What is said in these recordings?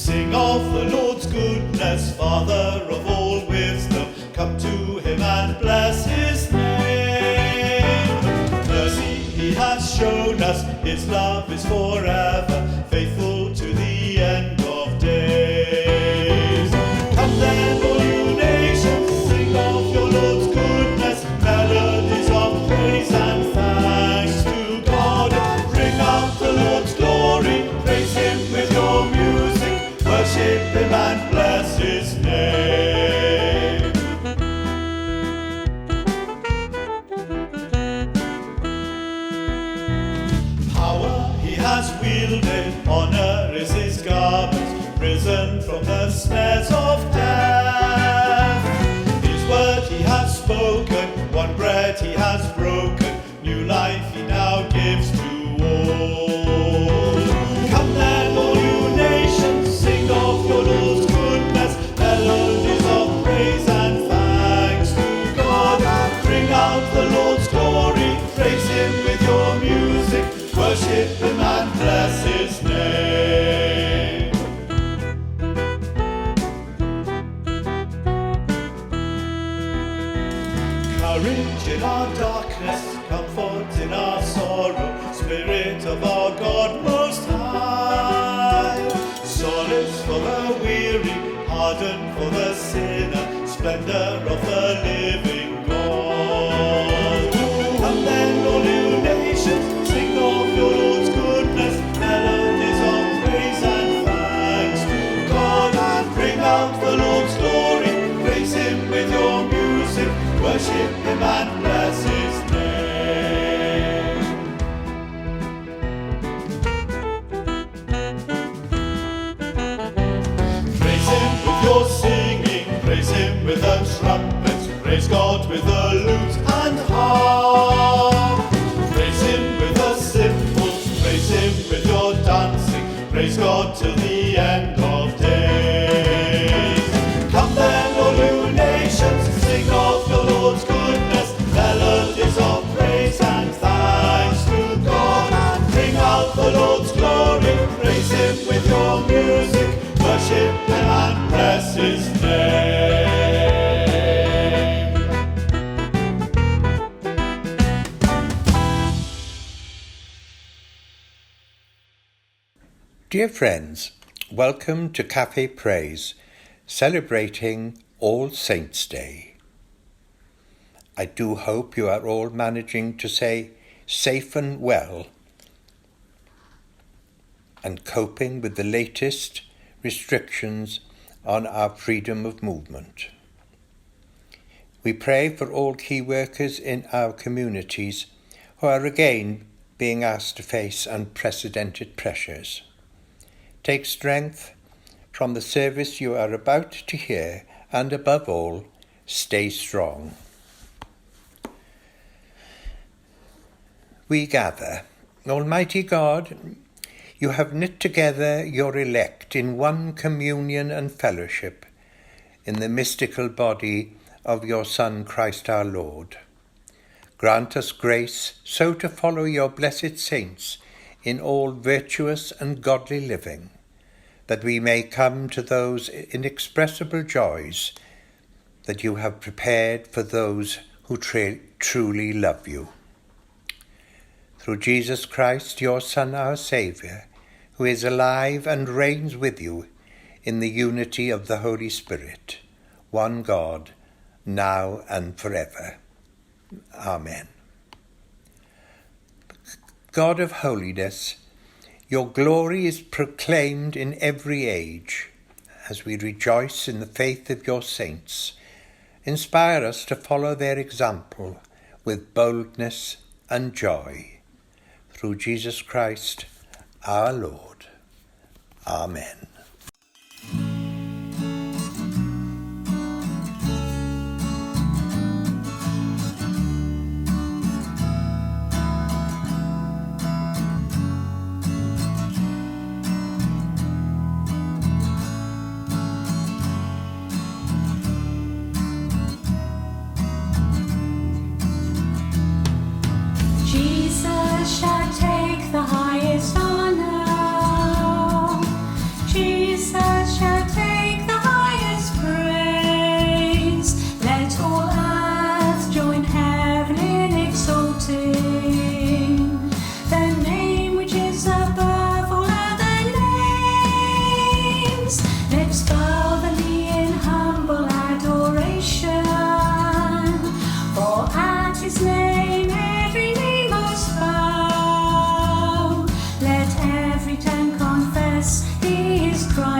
Sing of the Lord's goodness, Father of all wisdom, come to him and bless his name. Mercy he has shown us, his love is forever, faithful to the end of days. Come then, all you nations, sing of your Lord's goodness, melodies of praise and thanks to God. Bring out the Lord's glory, praise him with your music, worship him and bless his name. Power he has wielded, honor is his garment, risen from the snares of death. His word he has spoken, one bread he has broken, new life he now gives to all. Come then, all you nations, sing of your Lord's goodness, melodies of praise and thanks to God. Bring out the Lord's glory, praise him with your music, worship him and bless his name. Courage in our darkness, comfort in our sorrow, Spirit of our God most high. Solace for the weary, pardon for the sinner, splendor of the living God. Come then, all you nations, sing of your Lord's goodness, melodies of praise and thanks to God. Bring out the Lord's glory, praise him with your music, worship him and bless his name. Praise him with your singing, praise him with the trumpets, praise God with the lute and harp. Praise him with the cymbals, praise him with your dancing, praise God till the end of days. Come then, all you nations, sing of the Lord's goodness, melodies of praise and thanks to God. Bring out the Lord's glory, praise him with your music, worship him and bless his name. Dear friends, welcome to Cafe Praise, celebrating All Saints' Day. I do hope you are all managing to stay safe and well and coping with the latest restrictions on our freedom of movement. We pray for all key workers in our communities who are again being asked to face unprecedented pressures. Take strength from the service you are about to hear, and above all, stay strong. We gather. Almighty God, you have knit together your elect in one communion and fellowship in the mystical body of your Son, Christ our Lord. Grant us grace so to follow your blessed saints in all virtuous and godly living, that we may come to those inexpressible joys that you have prepared for those who truly love you. Through Jesus Christ, your Son, our Saviour, who is alive and reigns with you in the unity of the Holy Spirit, one God, now and forever. Amen. God of holiness, your glory is proclaimed in every age. As we rejoice in the faith of your saints, inspire us to follow their example with boldness and joy. Through Jesus Christ, our Lord. Amen. Jesus shall take the highest honor.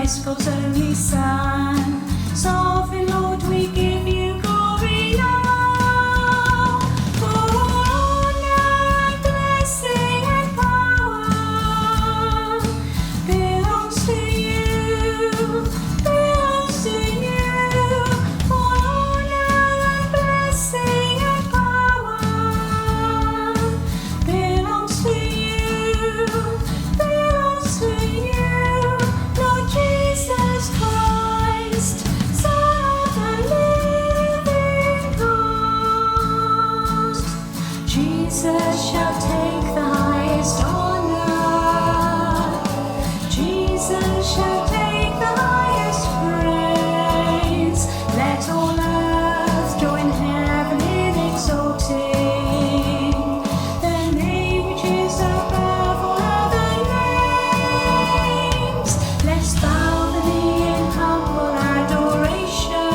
Christ, God's only Son. Sovereign Lord, we give you glory now. For honor, blessing and power belongs to you, belongs to you. For honor, blessing and power belongs to you, belongs to you. Lord Jesus Christ, Son of the living God. Jesus shall take the highest honor. Jesus shall take the highest praise. Let all earth join heaven in exalting the name which is above all other names. Let's bow the knee in humble adoration,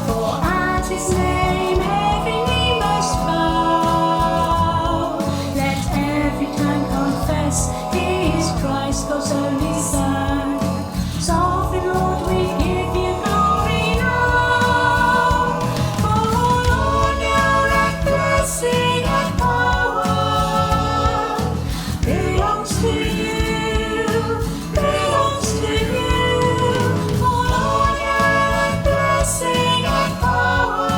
for at his name every knee must bow. Let every tongue confess he is Christ, God's only Son. Sovereign Lord, we give you glory now. For honor and blessing and power belongs to you, belongs to you. For honor and blessing and power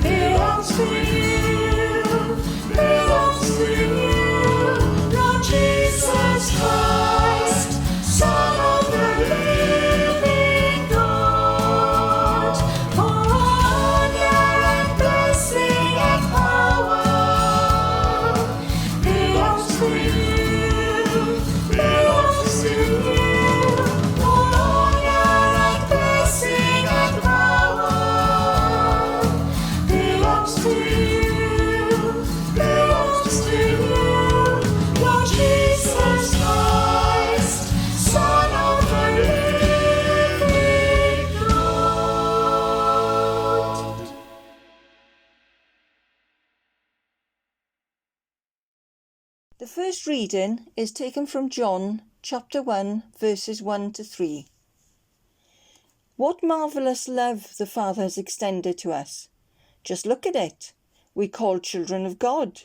belongs to you, belongs to you. Lord Jesus Christ, Son of the living God. For honor and blessing and power belongs to you, belongs to you. For honor and blessing and power belongs to you, belongs to you. Lord Jesus Christ, Son of the living God. The first reading is taken from John chapter 1 verses 1 to 3. What marvellous love the Father has extended to us. Just look at it. We're called children of God.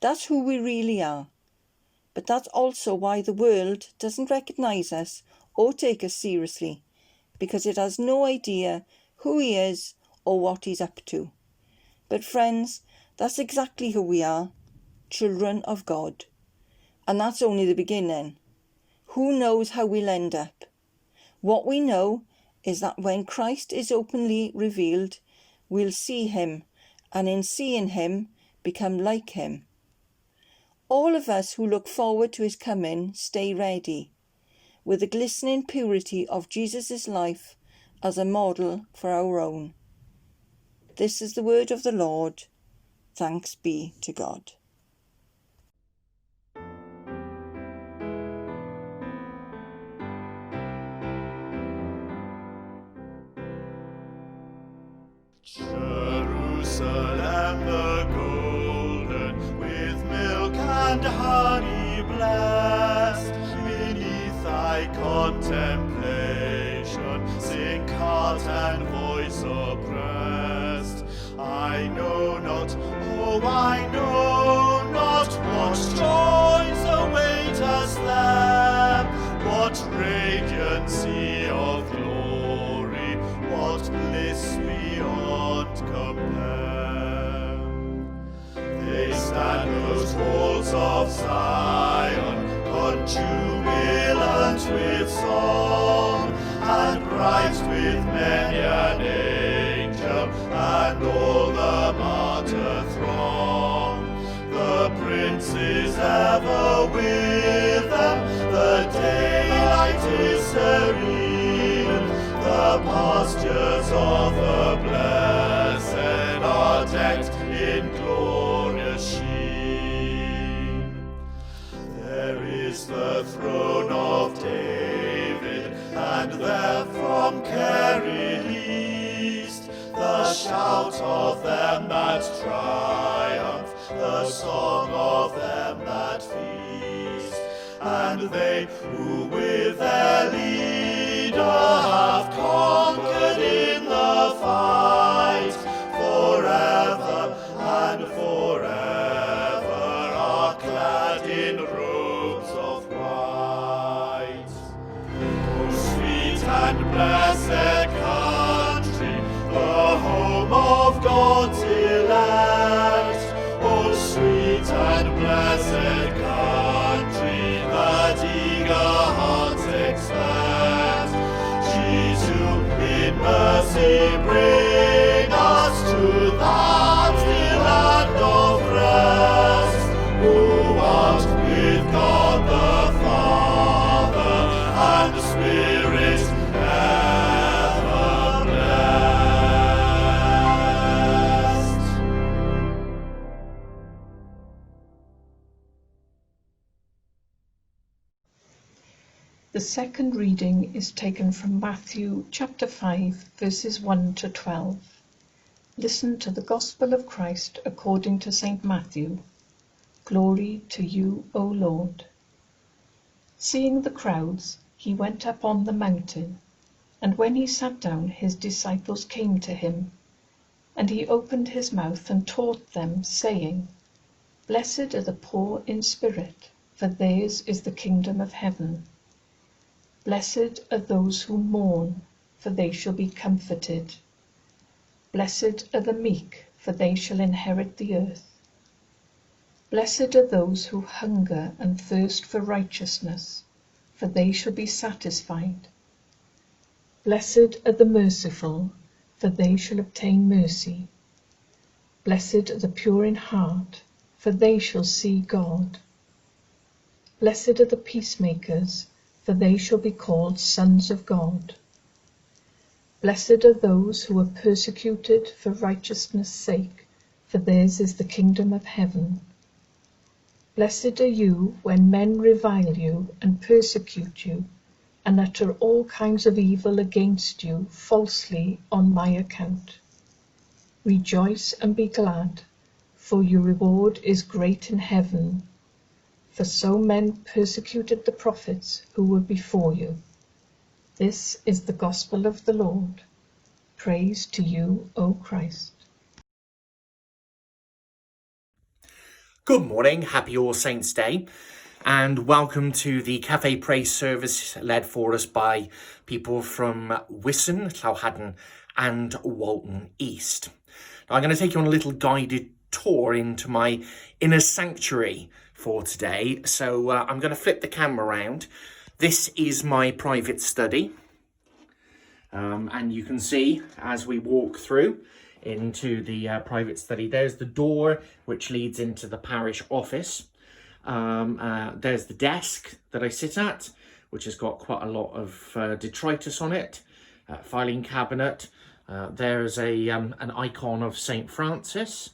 That's who we really are. But that's also why the world doesn't recognise us or take us seriously, because it has no idea who he is or what he's up to. But friends, that's exactly who we are, children of God. And that's only the beginning. Who knows how we'll end up? What we know is that when Christ is openly revealed, we'll see him, and in seeing him, become like him. All of us who look forward to his coming stay ready, with the glistening purity of Jesus' life as a model for our own. This is the word of the Lord. Thanks be to God. Jerusalem the golden, with milk and honey blessed, beneath thy contemplation, sing heart and voice oppressed. I know not, oh I know not, what joys await us there, what radiancy of glory, what bliss beyond compare. They stand those walls of Zion, conjubilant with song, and bright with many an angel, and all the martyr throng. The Prince is ever with them, the daylight is serene, the pastures of the blessed are decked in glorious sheen. There is the throne of David, and there from care released, the shout of them that triumph, the song of them that feast. and they who with their leader have conquered in the fight, forever and forever are clad in robes of white. O sweet and blessed country, the home of God's elect. O sweet and blessed country that eager hearts expect. Jesus, in mercy bring us to that still land of rest, who art with God the Father and the Spirit ever blessed. The second reading is taken from Matthew chapter 5, verses 1 to 12. Listen to the Gospel of Christ according to St. Matthew. Glory to you, O Lord. Seeing the crowds, he went up on the mountain, and when he sat down, his disciples came to him. And he opened his mouth and taught them, saying, Blessed are the poor in spirit, for theirs is the kingdom of heaven. Blessed are those who mourn, for they shall be comforted. Blessed are the meek, for they shall inherit the earth. Blessed are those who hunger and thirst for righteousness, for they shall be satisfied. Blessed are the merciful, for they shall obtain mercy. Blessed are the pure in heart, for they shall see God. Blessed are the peacemakers, for they shall be called sons of God. Blessed are those who are persecuted for righteousness' sake, for theirs is the kingdom of heaven. Blessed are you when men revile you and persecute you, and utter all kinds of evil against you falsely on my account. Rejoice and be glad, for your reward is great in heaven. For so men persecuted the prophets who were before you. This is the gospel of the Lord. Praise to you, O Christ. Good morning, happy All Saints' Day, and welcome to the Cafe Praise service led for us by people from Wisson, Clowhaddon and Walton East. Now, I'm going to take you on a little guided tour into my inner sanctuary for today. So I'm going to flip the camera around. This is my private study. And you can see as we walk through into the private study, there's the door which leads into the parish office. There's the desk that I sit at, which has got quite a lot of detritus on it. Filing cabinet. There's an icon of St. Francis.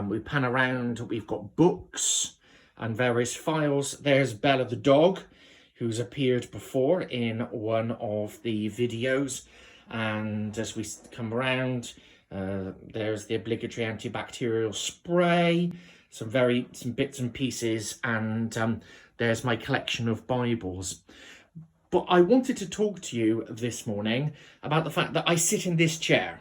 We pan around, we've got books and various files. There's Bella the dog, who's appeared before in one of the videos. And as we come around, there's the obligatory antibacterial spray, some bits and pieces, and there's my collection of Bibles. But I wanted to talk to you this morning about the fact that I sit in this chair.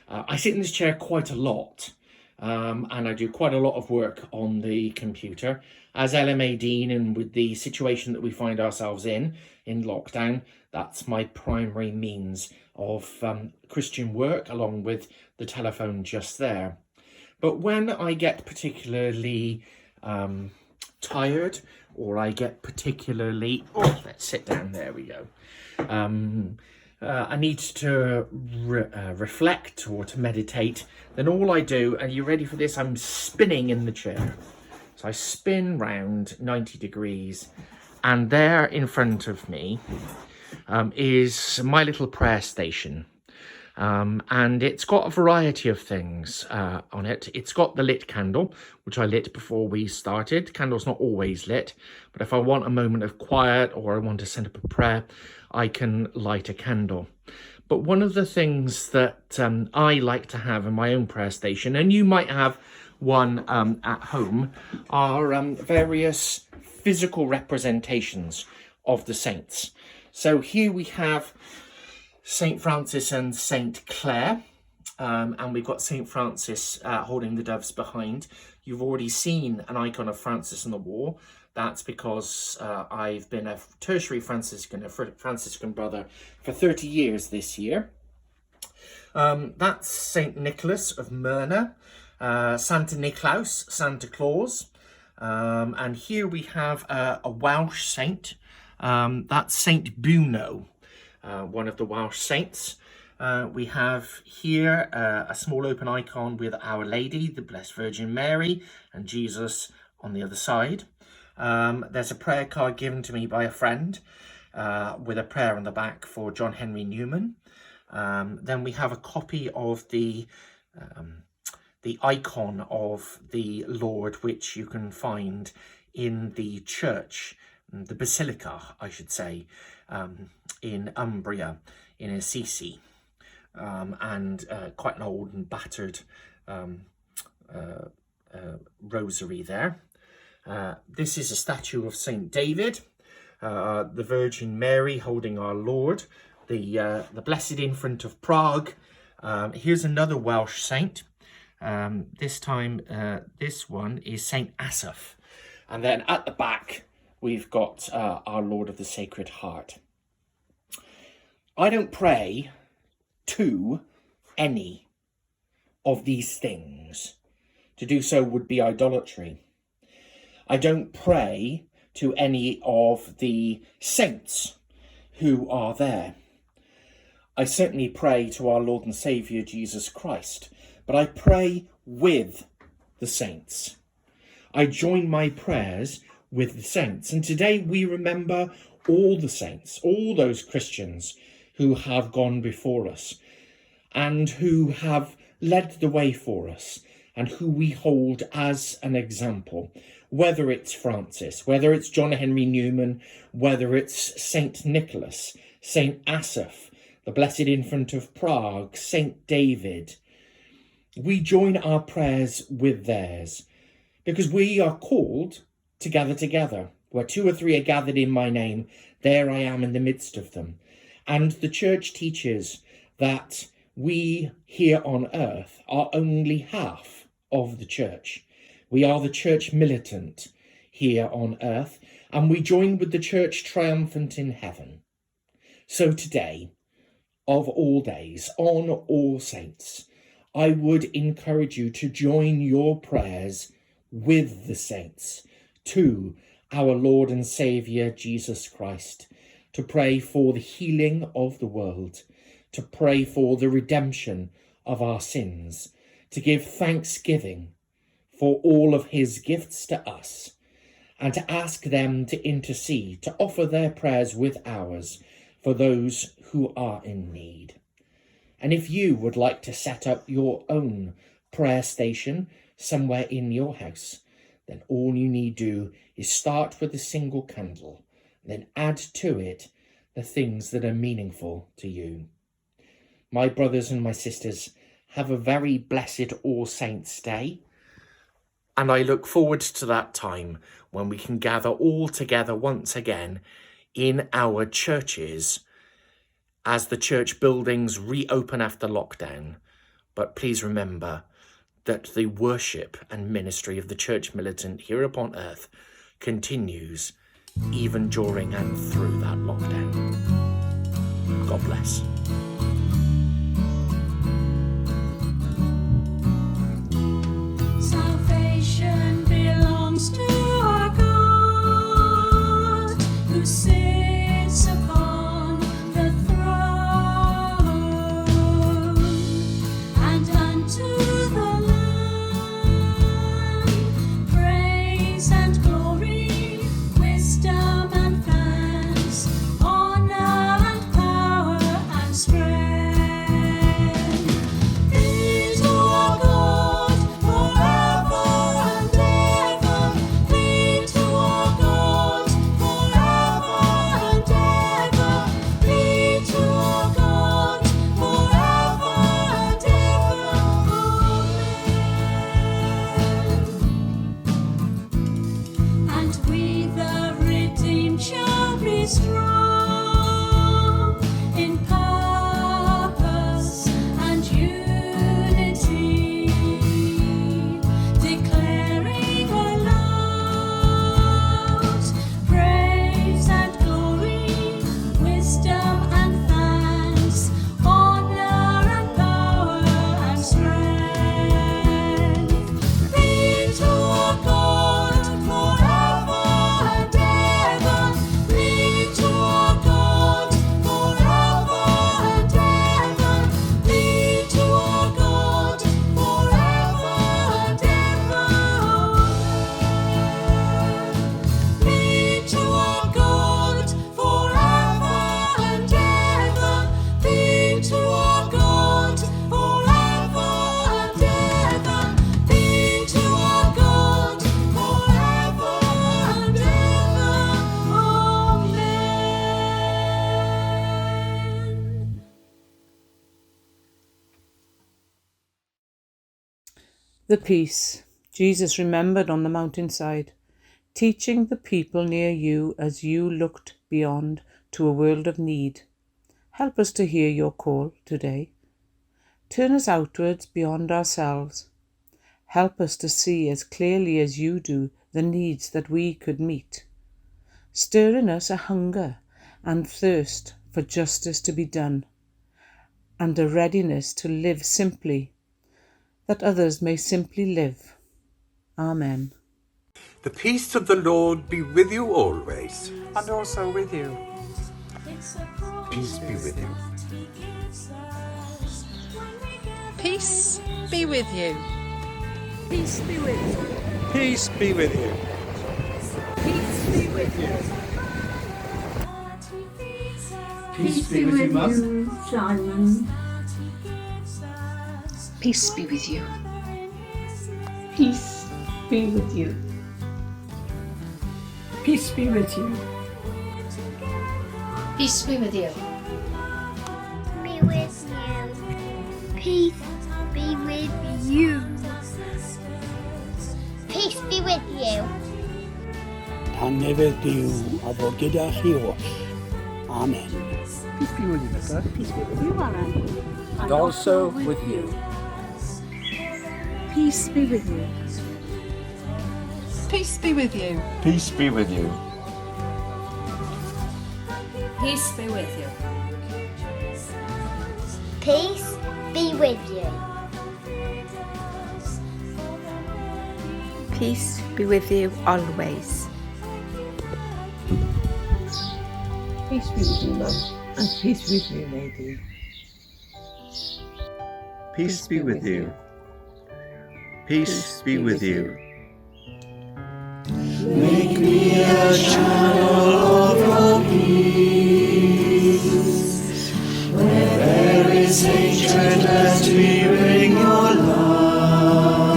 I sit in this chair quite a lot. And I do quite a lot of work on the computer. As LMA Dean, and with the situation that we find ourselves in lockdown, that's my primary means of Christian work, along with the telephone just there. But when I get particularly tired, or I get particularly... Oh, let's sit down, there we go. I need to reflect or to meditate, then all I do, and you ready for this, I'm spinning in the chair. So I spin round 90 degrees, and there in front of me is my little prayer station. And it's got a variety of things on it. It's got the lit candle, which I lit before we started. The candle's not always lit, but if I want a moment of quiet or I want to send up a prayer, I can light a candle. But one of the things that I like to have in my own prayer station, and you might have one at home, are various physical representations of the saints. So here we have St. Francis and St. Clare, and we've got St. Francis holding the doves behind. You've already seen an icon of Francis on the wall. That's because I've been a tertiary Franciscan brother for 30 years this year. That's St. Nicholas of Myrna, Santa Nicklaus, Santa Claus. And here we have a Welsh saint. That's St. Bruno, one of the Welsh saints. We have here a small open icon with Our Lady, the Blessed Virgin Mary, and Jesus on the other side. There's a prayer card given to me by a friend with a prayer on the back for John Henry Newman. Then we have a copy of the icon of the Lord, which you can find in the church, the basilica, I should say, in Umbria, in Assisi, and quite an old and battered rosary there. This is a statue of St. David, the Virgin Mary holding our Lord, the Blessed Infant of Prague. Here's another Welsh saint. This time, this one is St. Asaph. And then at the back, we've got our Lord of the Sacred Heart. I don't pray to any of these things. To do so would be idolatry. I don't pray to any of the saints who are there. I certainly pray to our Lord and Saviour Jesus Christ, but I pray with the saints. I join my prayers with the saints. And today we remember all the saints, all those Christians who have gone before us and who have led the way for us and who we hold as an example, whether it's Francis, whether it's John Henry Newman, whether it's St. Nicholas, St. Asaph, the Blessed Infant of Prague, St. David. We join our prayers with theirs because we are called to gather together. Where 2 or 3 are gathered in my name, there I am in the midst of them. And the church teaches that we here on earth are only half of the church. We are the church militant here on earth, and we join with the church triumphant in heaven. So today, of all days, on All Saints, I would encourage you to join your prayers with the saints to our Lord and Saviour Jesus Christ, to pray for the healing of the world, to pray for the redemption of our sins, to give thanksgiving for all of his gifts to us, and to ask them to intercede, to offer their prayers with ours for those who are in need. And if you would like to set up your own prayer station somewhere in your house, then all you need do is start with a single candle, then add to it the things that are meaningful to you. My brothers and my sisters, have a very blessed All Saints' Day. And I look forward to that time when we can gather all together once again in our churches as the church buildings reopen after lockdown. But please remember that the worship and ministry of the church militant here upon earth continues even during and through that lockdown. God bless. Salvation belongs to our God, who sits upon the throne, and unto the Lamb praise and glory, wisdom and thanks, honor and power and strength. Be to our God forever and ever. Be strong in purpose and unity, declaring aloud praise and glory, wisdom and thanks, honor and power and strength. Be to our God forever and ever. Be to our God forever and ever. Be to our God forever and ever. Be to our God forever and ever. Be to our God forever and ever. Be to our God forever and ever. Amen. The peace Jesus remembered on the mountainside, teaching the people near you as you looked beyond to a world of need. Help us to hear your call today. Turn us outwards beyond ourselves. Help us to see as clearly as you do the needs that we could meet. Stir in us a hunger and thirst for justice to be done, and a readiness to live simply, that others may simply live. Amen. The peace of the Lord be with you always. And also with you. Peace be with you. Peace be with you. Peace be with you. Peace be with you. Peace be with you. Peace be with you, Mum. Simon. Peace be with you. Peace be with you. Peace be with you. Peace be with you. Be with you. Peace be with you. Peace be with you. Tanefedd Duw a fod gyda chi oll. Amen. Peace be with you, Mr. Peace be with you, Alan. And also with you. Peace be with you. Peace be with you. Peace be with you. Peace be with you. Peace be with you. Peace be with you always. Peace be with you, Mum. And peace with you, lady. Peace be with you. Peace be with you. Make me a channel of your peace. Where there is hatred, let me bring your love.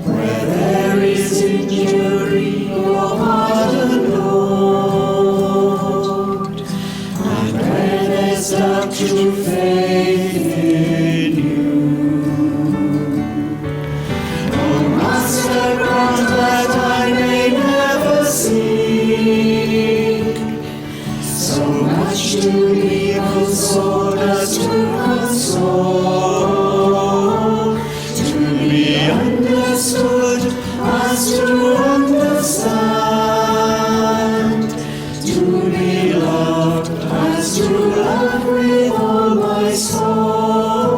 Where there is injury, your pardon, Lord. And where there's doubt, true faith in you. Oh, Master, grant that I may never seek so much to be consoled as to console, to be understood as to understand, to be loved as to love with all my soul.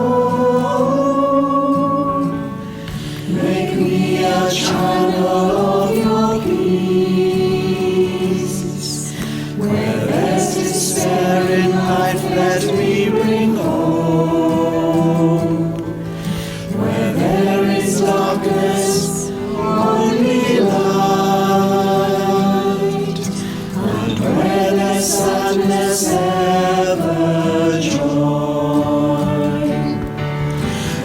Make me a channel of your peace. Where there's despair in life, let me bring hope. Where there is darkness, only light. And where there's sadness, ever joy.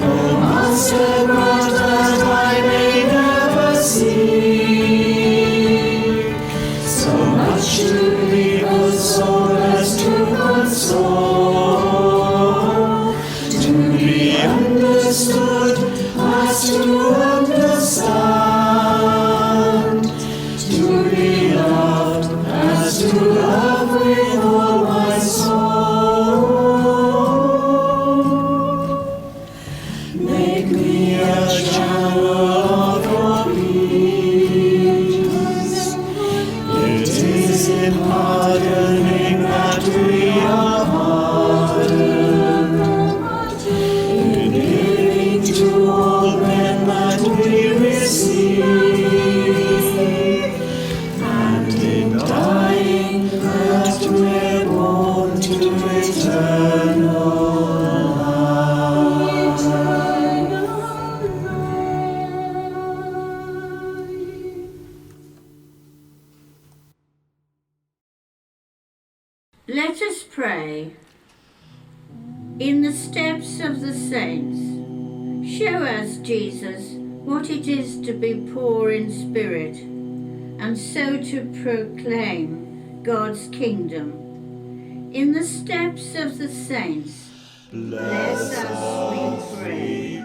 Oh, Master, grant that I may never see so much to be consoled as to console, to be understood as to understand, to be loved as to love with all my soul. Make me a channel of your peace. It is in pardoning that we are pardoned, in giving to all men that we receive, and in dying that we're born to eternal Let us pray. In the steps of the saints, show us, Jesus, what it is to be poor in spirit, and so to proclaim God's kingdom. In the steps of the saints, bless us, we pray.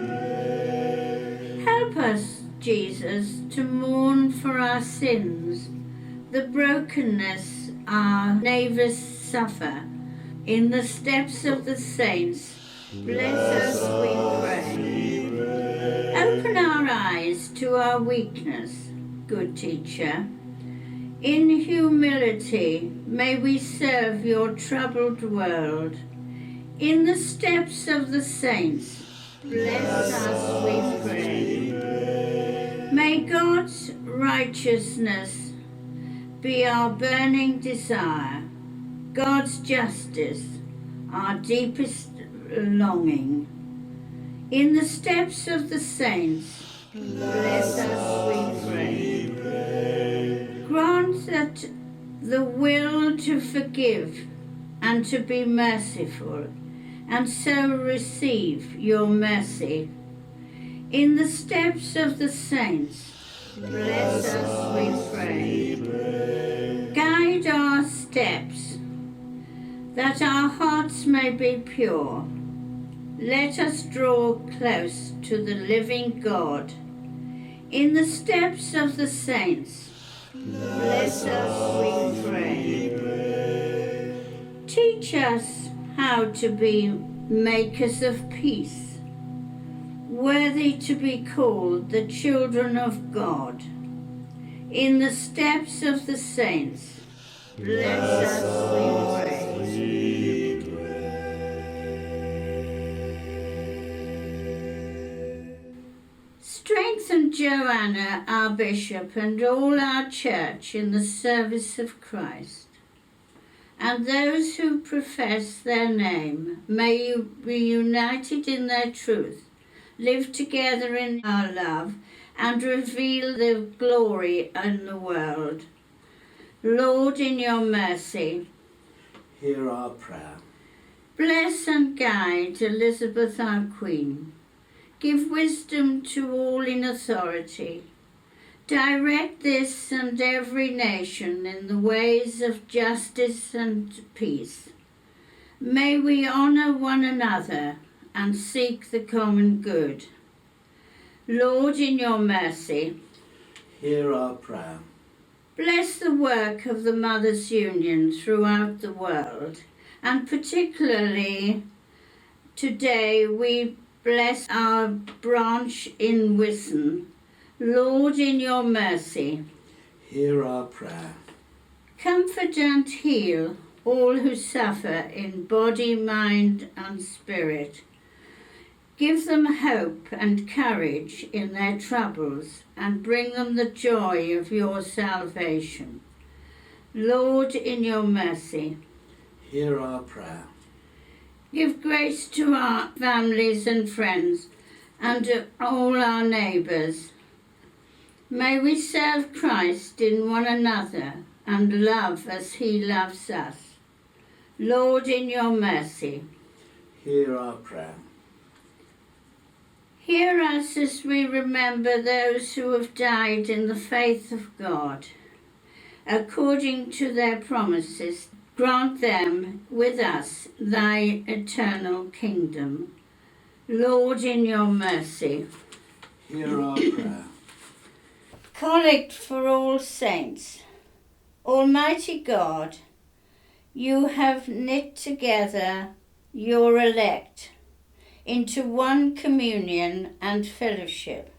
Help us, Jesus, to mourn for our sins, the brokenness our neighbours suffer. In the steps of the saints, bless us, we pray. Open our eyes to our weakness, good teacher. In humility may we serve your troubled world. In the steps of the saints, bless us, we pray. May God's righteousness be our burning desire, God's justice our deepest longing. In the steps of the saints, bless us, we pray. Grant that the will to forgive and to be merciful, and so receive your mercy. In the steps of the saints, bless us, we pray. Guide our steps, that our hearts may be pure. Let us draw close to the living God. In the steps of the saints, bless us, we pray. Teach us how to be makers of peace, worthy to be called the children of God. In the steps of the saints, bless us, we pray. Strengthen Joanna, our bishop, and all our church in the service of Christ. And those who profess their name, may you be united in their truth, live together in our love, and reveal the glory in the world. Lord, in your mercy, Hear our prayer. bless and guide Elizabeth, our Queen. Give wisdom to all in authority. Direct this and every nation in the ways of justice and peace. May we honour one another and seek the common good. Lord, in your mercy, Hear our prayer. bless the work of the Mothers' Union throughout the world, and particularly today we bless our branch in Wisson. Lord, in your mercy, Hear our prayer. comfort and heal all who suffer in body, mind, and spirit. Give them hope and courage in their troubles, and bring them the joy of your salvation. Lord, in your mercy, Hear our prayer. give grace to our families and friends, and to all our neighbours. May we serve Christ in one another and love as he loves us. Lord, in your mercy, Hear our prayer. hear us as we remember those who have died in the faith of God. According to their promises, grant them with us thy eternal kingdom. Lord, in your mercy. Hear our prayer. Collect for all saints. Almighty God, You have knit together your elect into one communion and fellowship,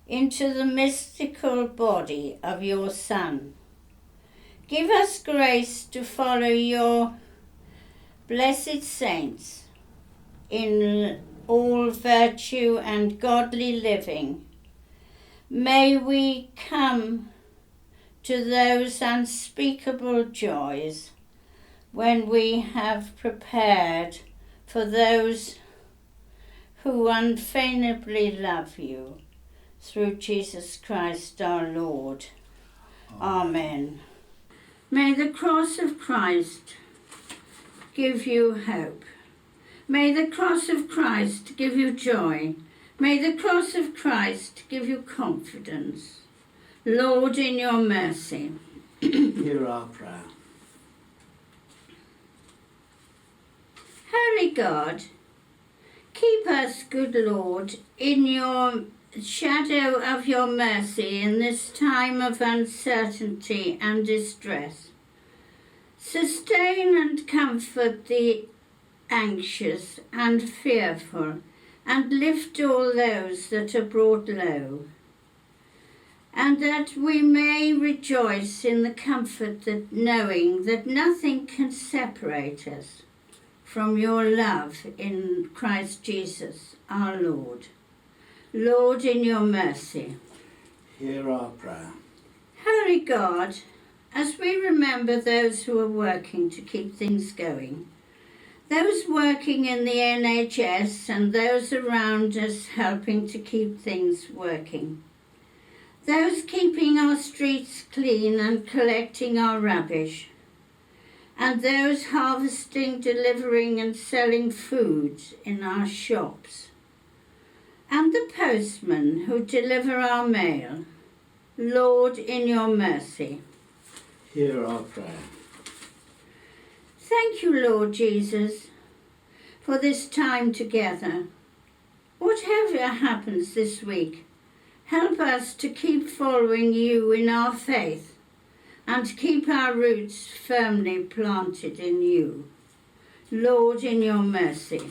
into the mystical body of your Son. Give us grace to follow your blessed saints in all virtue and godly living. May we come to those unspeakable joys when we have prepared for those who unfeignedly love you, through Jesus Christ our Lord. Amen. May the cross of Christ give you hope. May the cross of Christ give you joy. May the cross of Christ give you confidence. Lord, in your mercy, Hear our prayer. Holy God, keep us, good Lord, in your shadow of your mercy in this time of uncertainty and distress. Sustain and comfort the anxious and fearful, and lift all those that are brought low, and that we may rejoice in the comfort that knowing that nothing can separate us from your love in Christ Jesus our Lord. Lord, in your mercy, Hear our prayer. Holy God, as we remember those who are working to keep things going, those working in the NHS and those around us helping to keep things working, those keeping our streets clean and collecting our rubbish, and those harvesting, delivering and selling food in our shops, and the postmen who deliver our mail. Lord, in your mercy, Hear our prayer. thank you, Lord Jesus, for this time together. Whatever happens this week, help us to keep following you in our faith and keep our roots firmly planted in you. Lord, in your mercy.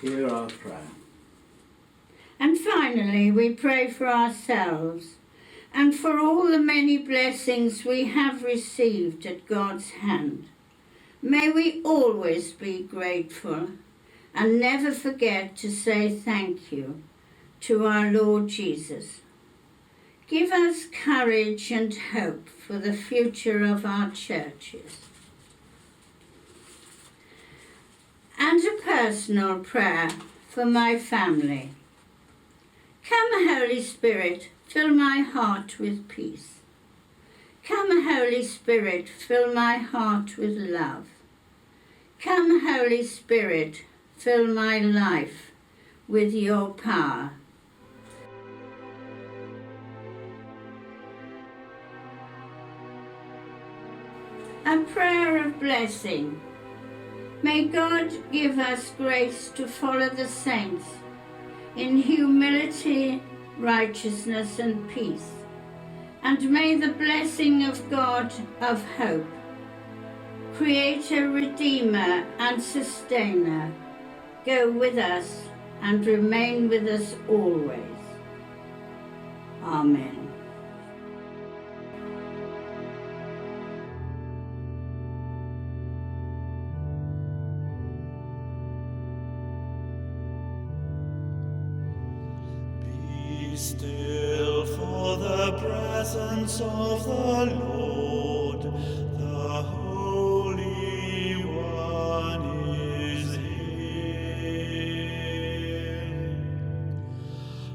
Hear our prayer. And finally, we pray for ourselves and for all the many blessings we have received at God's hand. May we always be grateful and never forget to say thank you to our Lord Jesus. Give us courage and hope for the future of our churches. And a personal prayer for my family. Come, Holy Spirit, fill my heart with peace. Come, Holy Spirit, fill my heart with love. Come, Holy Spirit, fill my life with your power. A prayer of blessing. May God give us grace to follow the saints in humility, righteousness and peace. And may the blessing of God of hope, Creator, Redeemer and Sustainer, go with us and remain with us always. Amen. Be still for the presence of the Lord, the Holy One is here.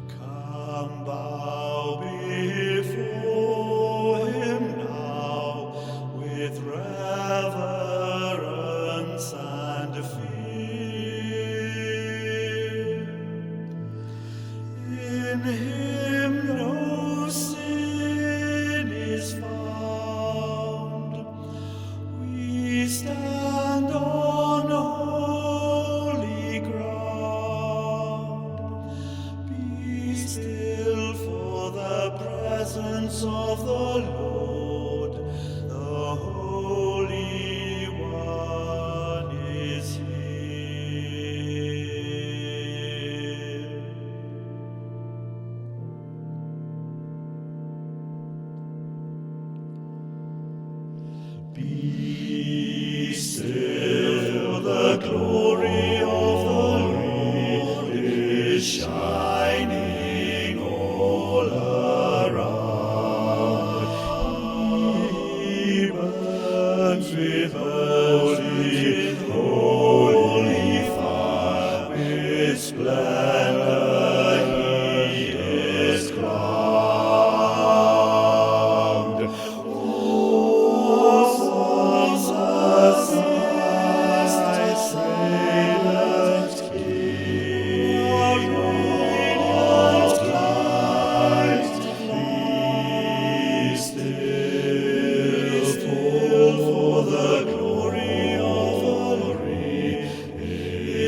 Come bow before him now with reverence and fear. In him no sin is found. We stand on holy ground. Be still for the presence of the Lord, the Holy One.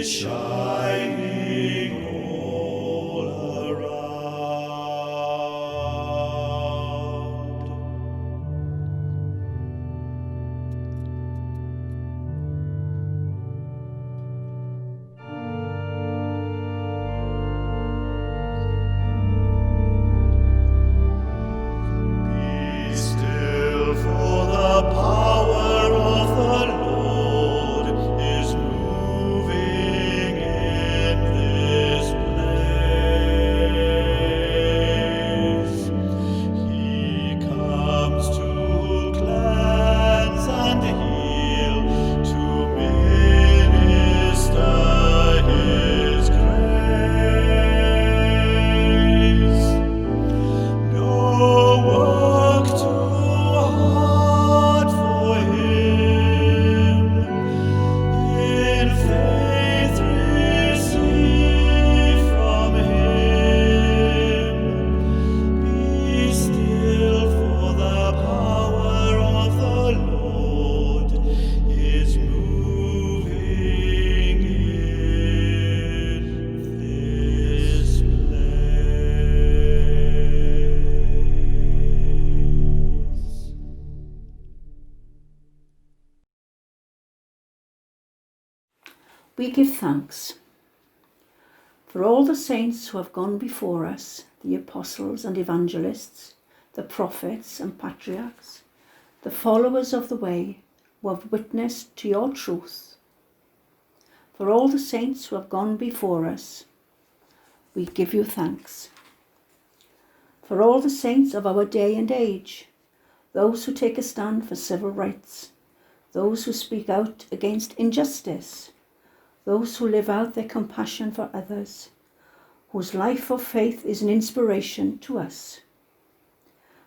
is shining all around. Be still, for the power of the Lord is moving in this place. He comes to cleanse and heal, to minister His grace. No work too hard for Him. In faith receive from Him. Be still, for the power of the Lord is moving in this place. We give thanks for all the saints who have gone before us, the apostles and evangelists, the prophets and patriarchs, the followers of the way who have witnessed to your truth. For all the saints who have gone before us, we give you thanks. For all the saints of our day and age, those who take a stand for civil rights, those who speak out against injustice, those who live out their compassion for others, whose life of faith is an inspiration to us.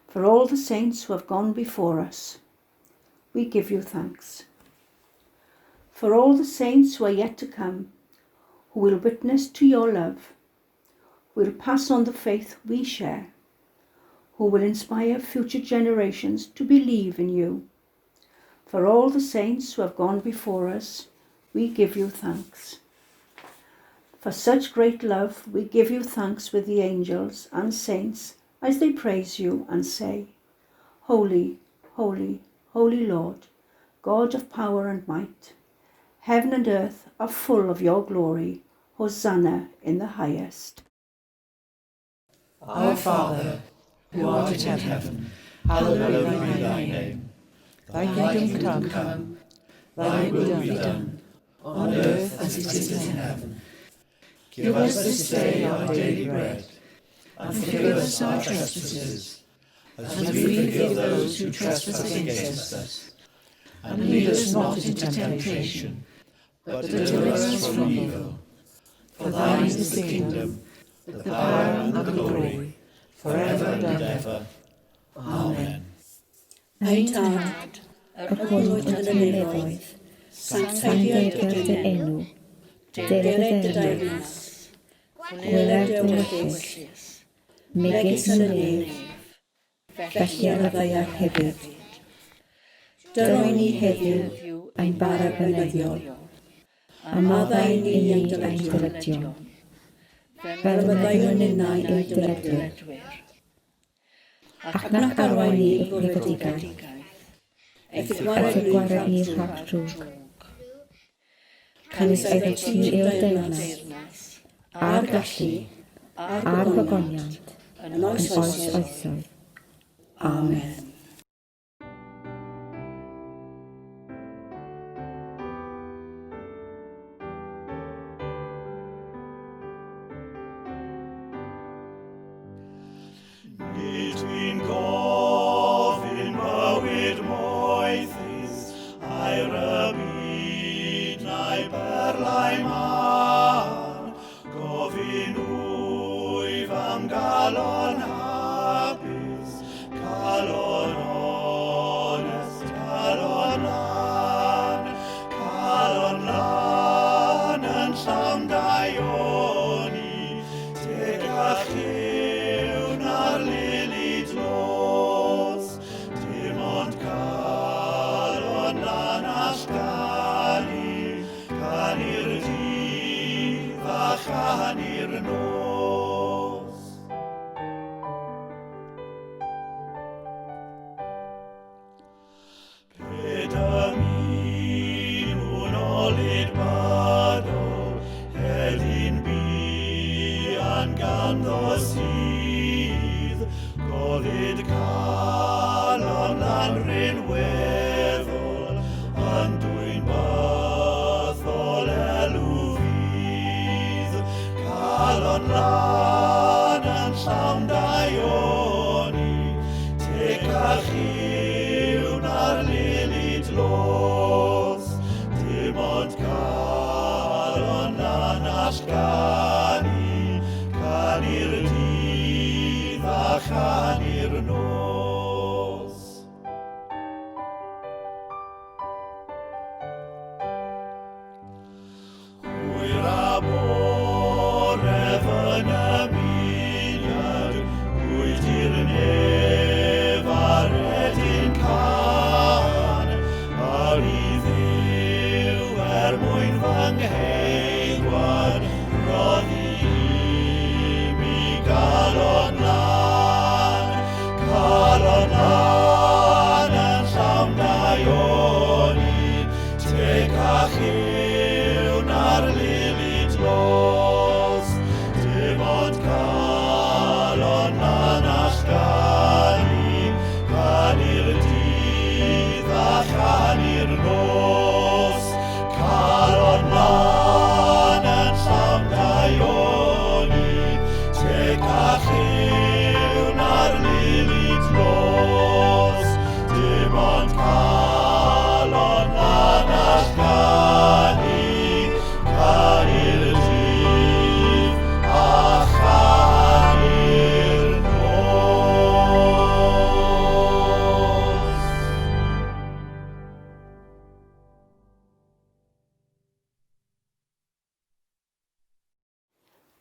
For all the saints who have gone before us, we give you thanks. For all the saints who are yet to come, who will witness to your love, who will pass on the faith we share, who will inspire future generations to believe in you. For all the saints who have gone before us, we give you thanks. For such great love, we give you thanks with the angels and saints as they praise you and say, Holy, holy, holy Lord, God of power and might. Heaven and earth are full of your glory. Hosanna in the highest. Our Father, who art in heaven, hallowed be thy name. Thy kingdom come, thy will be done, on earth as it is in heaven. Give us this day our daily bread, and forgive us our trespasses, as we forgive those who trespass against us. And lead us not into temptation, but deliver us from evil. For thine is the kingdom, the power and the glory, forever and ever. Amen. Ein tad, yr hwnnwyd yn y nefoedd, sanctaidd dy enw, dered dy dairnas, gweled dy wyllys, megis yn y nef, felly ar y ddeiar hefyd. Dylwn ni heddiw ein bara bynyddiol, a maddau ni ein dyledio, fel byddai'n unau ein dyledwyr. Ac nac arwain ni i brifedigaeth, eith gwared ni rhag drwg. Cynnes eithaf ti i'w deyrnas, a'r gallu, a'r gogoniant, yn oes oesoedd. Amen. Nid dwi'n gofyn bywyd moethus, a'r y byd na'i berlau man. Gofyn wyf am galon hapus, calon chan i'r nos. Pedamin unolid badol, hedyn bian ganddo sydd, golid calon lan rhinweddol, yn dwy'n bathol elw fydd, calon lan yn llawn daioni, teg a chiwn ar lili dlos, dim ond calon lan allgani, can i'r dydd a chan i'r nos. Hwyr a bore fy nymuniad, bwyd i'r nef a'r edyn can, ar i ddiw mwyn fy ngheidwan, roddi mi galon lan yn llawn daioni, teg a chiwn ar lili dlos, dim ond calon lan allgani, can i'r dydd a chan i'r nos, calon lan yn llawn daioni, teg a chiwn ar lili dlos, dim ond calon lan allgani, can i'r dydd a chan i'r nos.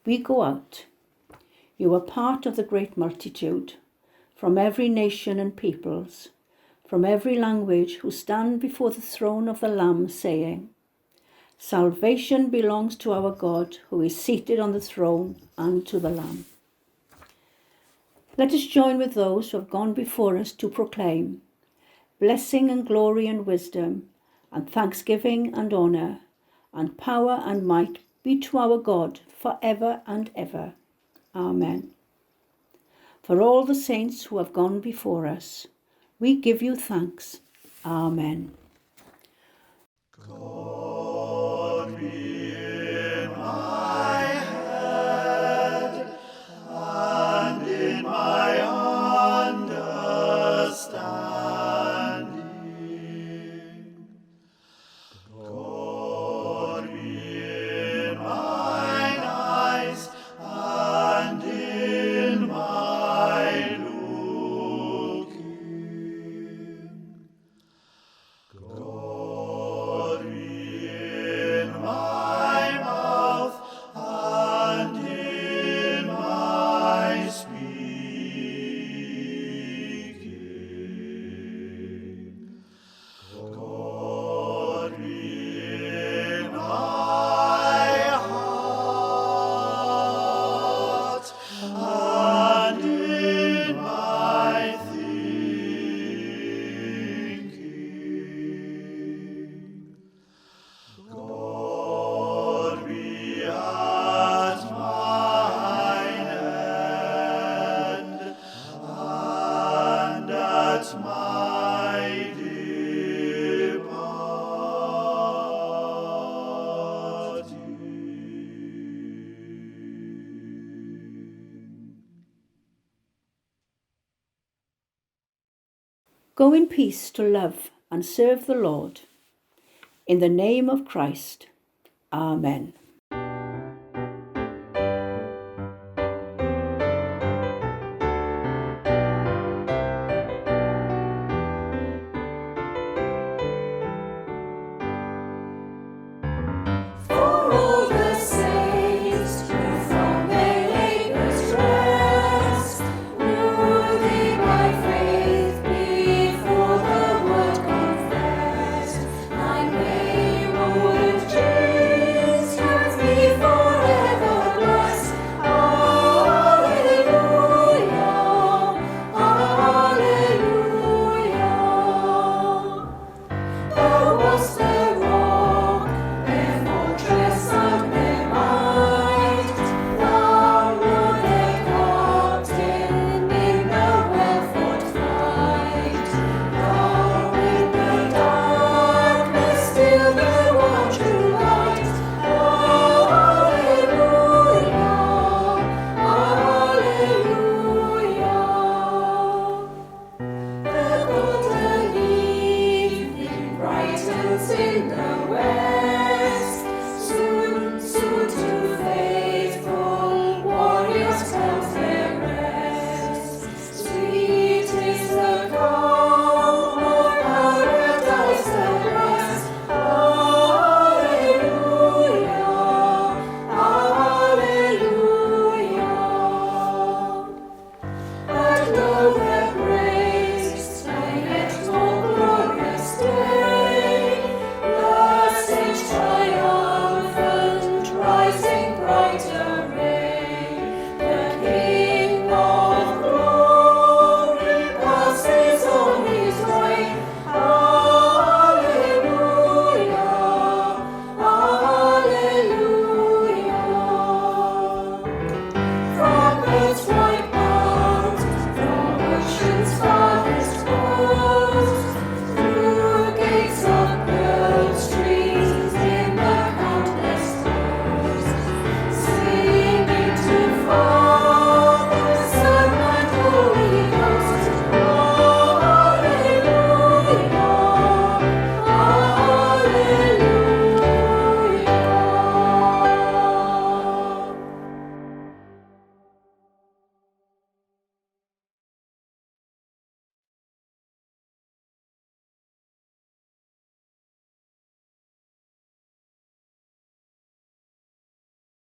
We go out. You are part of the great multitude, from every nation and peoples, from every language, who stand before the throne of the Lamb, saying, Salvation belongs to our God, who is seated on the throne, and to the Lamb. Let us join with those who have gone before us to proclaim, blessing and glory and wisdom, and thanksgiving and honour, and power and might be to our God forever and ever. Amen. For all the saints who have gone before us, we give you thanks. Amen. God be in my head and in my understanding. God be in mine eyes and in my looking. God be in my mouth and in my speaking. God be in my heart and in my thinking. God be at mine end and at my departing. Go in peace to love and serve the Lord. In the name of Christ. Amen.